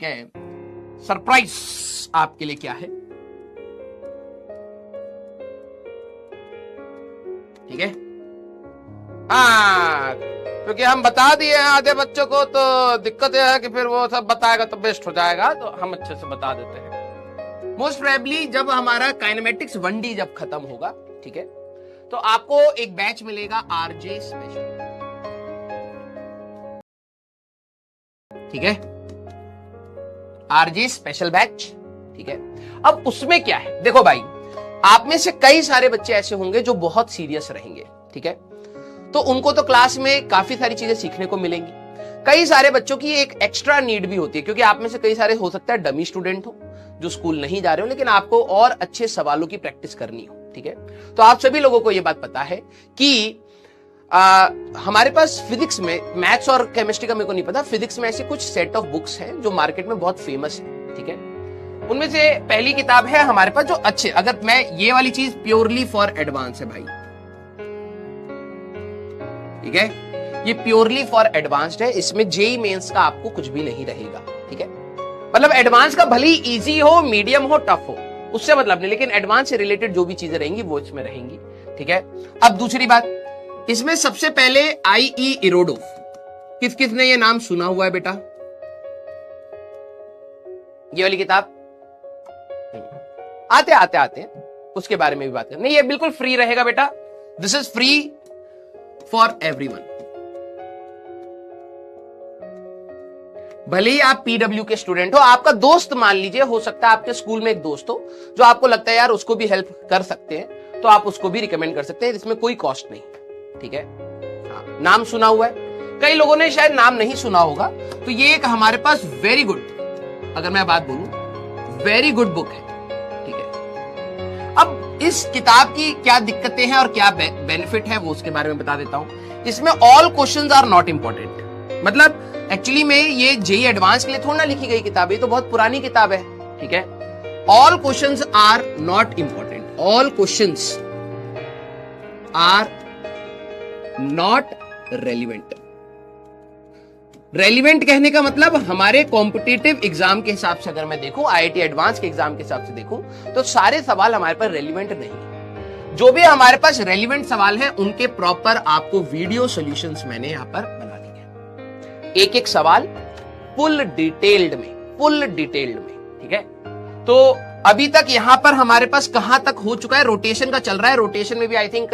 क्या है, सरप्राइज आपके लिए क्या है, ठीक है। हाँ, क्योंकि हम बता दिए हैं आधे बच्चों को, तो दिक्कत यह है कि फिर वो सब बताएगा तो बेस्ट हो जाएगा, तो हम अच्छे से बता देते हैं। मोस्ट प्रोबेबली जब हमारा काइनेमेटिक्स 1D जब खत्म होगा, ठीक है, तो आपको एक बैच मिलेगा आरजे स्पेशल, ठीक है, आरजे स्पेशल बैच, ठीक है। अब उसमें क्या है, देखो भाई, आप में से कई सारे बच्चे ऐसे होंगे जो बहुत सीरियस रहेंगे, ठीक है, तो उनको तो क्लास में काफी सारी चीजें सीखने को मिलेंगी। कई सारे बच्चों की एक एक्स्ट्रा नीड भी होती है, क्योंकि आप में से कई सारे हो सकता है डमी स्टूडेंट हो जो स्कूल नहीं जा रहे हो, लेकिन आपको और अच्छे सवालों की प्रैक्टिस करनी हो, ठीक है। तो आप सभी लोगों को यह बात पता है कि हमारे पास फिजिक्स में, मैथ्स और केमिस्ट्री का मेरे को नहीं पता, फिजिक्स में ऐसे कुछ सेट ऑफ बुक्स हैं जो मार्केट में बहुत फेमस है, ठीक है। उनमें से पहली किताब है हमारे पास जो अच्छे, अगर मैं ये वाली चीज प्योरली फॉर एडवांस है भाई, ठीक है, ये प्योरली फॉर एडवांस्ड है, इसमें जेई मेंस का आपको कुछ भी नहीं रहेगा, ठीक है। मतलब एडवांस का भले ही इजी हो, मीडियम हो, टफ हो, उससे मतलब नहीं, लेकिन एडवांस से रिलेटेड जो भी चीजें रहेंगी वो इसमें रहेंगी, ठीक है। अब दूसरी बात, इसमें सबसे पहले IE इरोडोव, किस किसने ये नाम सुना हुआ है बेटा, ये वाली किताब, आते आते आते उसके बारे में भी बात करनी, ये बिल्कुल फ्री रहेगा बेटा, this is free for everyone. भले ही आप PW के स्टूडेंट हो, आपका दोस्त मान लीजिए, हो सकता है आपके स्कूल में एक दोस्त हो जो आपको लगता है यार उसको भी हेल्प कर सकते हैं, तो आप उसको भी रिकमेंड कर सकते हैं, इसमें कोई कॉस्ट नहीं, ठीक है। हाँ, नाम सुना हुआ है, कई लोगों ने शायद नाम नहीं सुना होगा, तो ये एक हमारे पास वेरी गुड, अगर मैं बात बोलूं, वेरी गुड बुक है, ठीक है। अब इस किताब की क्या दिक्कतें हैं और क्या बेनिफिट है वो उसके बारे में बता देता हूं। इसमें all questions are not important, मतलब एक्चुअली में ये जेई एडवांस के लिए थोड़ा ना लिखी गई किताब है, ये तो बहुत पुरानी किताब है, ठीक है। All questions are not important, all questions are not relevant. Relevant कहने का मतलब हमारे कॉम्पिटिटिव एग्जाम के हिसाब से अगर मैं देखूं, IIT एडवांस के एग्जाम के हिसाब से देखूं, तो सारे सवाल हमारे पास रेलिवेंट नहीं। जो भी हमारे पास रेलिवेंट सवाल है उनके प्रॉपर आपको वीडियो सॉल्यूशंस मैंने यहां पर बना दिए, एक एक सवाल फुल डिटेल्ड में, ठीक है। तो अभी तक यहां पर हमारे पास कहां तक हो चुका है, रोटेशन का चल रहा है, रोटेशन में भी आई थिंक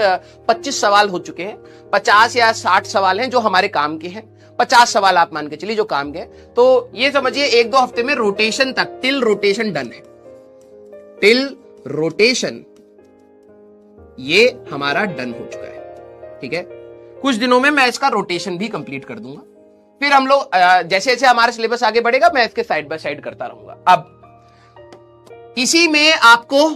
25 सवाल हो चुके हैं, 50 या 60 सवाल हैं जो हमारे काम के हैं, 50 सवाल आप मान के चलिए जो काम के हैं। तो ये समझिए 1-2 हफ्ते में रोटेशन तक, टिल रोटेशन डन है, टिल रोटेशन ये हमारा डन हो चुका है, ठीक है। कुछ दिनों में मैं इसका रोटेशन भी कंप्लीट कर दूंगा, फिर हम लोग जैसे जैसे हमारा सिलेबस आगे बढ़ेगा मैं इसके साइड बाय साइड करता रहूंगा। अब इसी में आपको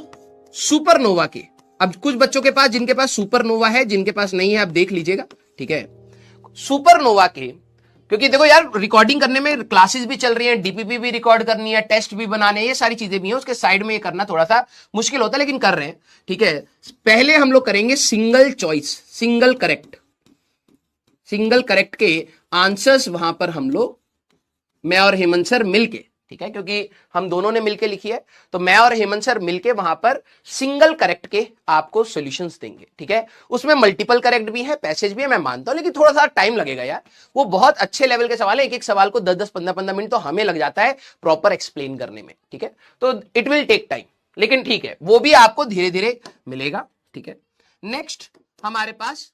सुपरनोवा के, अब कुछ बच्चों के पास जिनके पास सुपरनोवा है, जिनके पास नहीं है आप देख लीजिएगा, ठीक है। सुपरनोवा के, क्योंकि देखो यार रिकॉर्डिंग करने में क्लासेस भी चल रही हैं, DPP भी रिकॉर्ड करनी है, टेस्ट भी बनाने हैं, ये सारी चीजें भी हैं, उसके साइड में ये करना थोड़ा सा मुश्किल होता है, लेकिन कर रहे हैं, ठीक है। पहले हम लोग करेंगे सिंगल चॉइस, सिंगल करेक्ट के आंसर्स, वहां पर हम लोग, मैं और हेमंत सर मिलके, ठीक है, क्योंकि हम दोनों ने मिलके लिखी है, तो मैं और हेमंत सर मिलके वहां पर सिंगल करेक्ट के आपको सॉल्यूशंस देंगे, ठीक है। उसमें मल्टीपल करेक्ट भी है, पैसेज भी है, मैं मानता हूं, लेकिन थोड़ा सा टाइम लगेगा यार, वो बहुत अच्छे लेवल के सवाल है, एक एक सवाल को 10-10, 15-15 मिनट तो हमें लग जाता है प्रॉपर एक्सप्लेन करने में, ठीक है। तो इट विल टेक टाइम, लेकिन ठीक है, वो भी आपको धीरे धीरे मिलेगा, ठीक है। नेक्स्ट हमारे पास